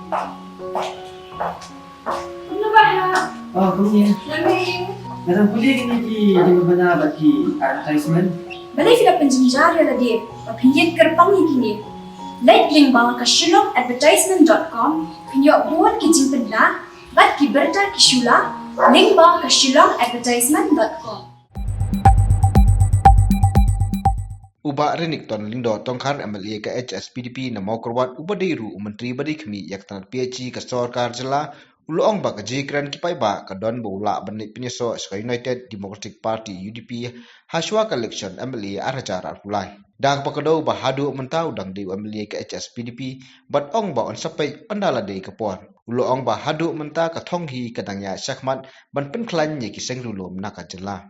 Ano ba ha? Oh, kuya. Lamig. Narang kuya gini di mana bagi advertisement. Balay sila penjenjar ya tadi. Papinjit kerpang ini. Like link bawah ke shillongadvertisement.com. Pinyo buat kijing pedla. Bat kiberta kishula. Link bawah ke shillongadvertisement.com. Uba renik ton lindo tongkar MLA ke HSPDP na mau korwat uba deiru menteri badi kami yak tanat PHC ke Sorkar jela uloong ba kejikran kipai ba ke don bola benik penyeso Ska United Democratic Party UDP haswa election MLA aracara hulai dak pakado ba hadu mentau dang di MLA ke HSPDP bat ong ba on sapai pandala de ke pon uloong ba hadu menta ke thonghi kadangnya syakmat ban penklan ye kiseng rulum naka jela.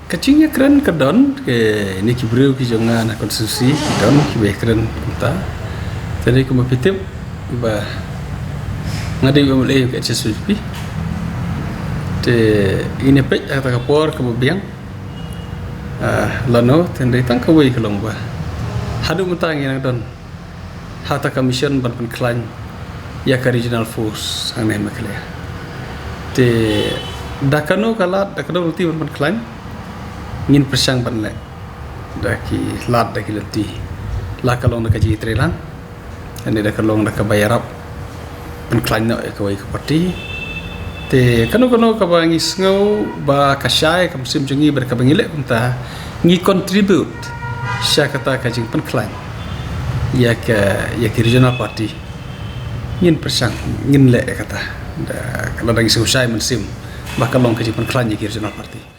Kecingnya keren kedon ke ini kibriu ki jonga na konstitusi don ki be keren kita tadi ke mapitip ba ngadi umle ke HSPDP te ini pek kata kapor ke biang lano tendai tang ke wei kelong ba hadu mentang yang don hata commission ban klan ya ke regional force ang ne makle te dakano kala dakano ruti ban klan ngin persang banle daki lat daki leti la kalong dak ji trelan ane dak kalong dak bayarap pen klanno e kawai ke parti te kanu ka bangi sngo ba kasyai kam sim jungi ber ka bangile punta ngi contribute sya kata ka jing pen klan ya ke regional party ngin persang ngin le kata da kalau dagi susai mensim ba kalong ka jing pen klan ya ke regional party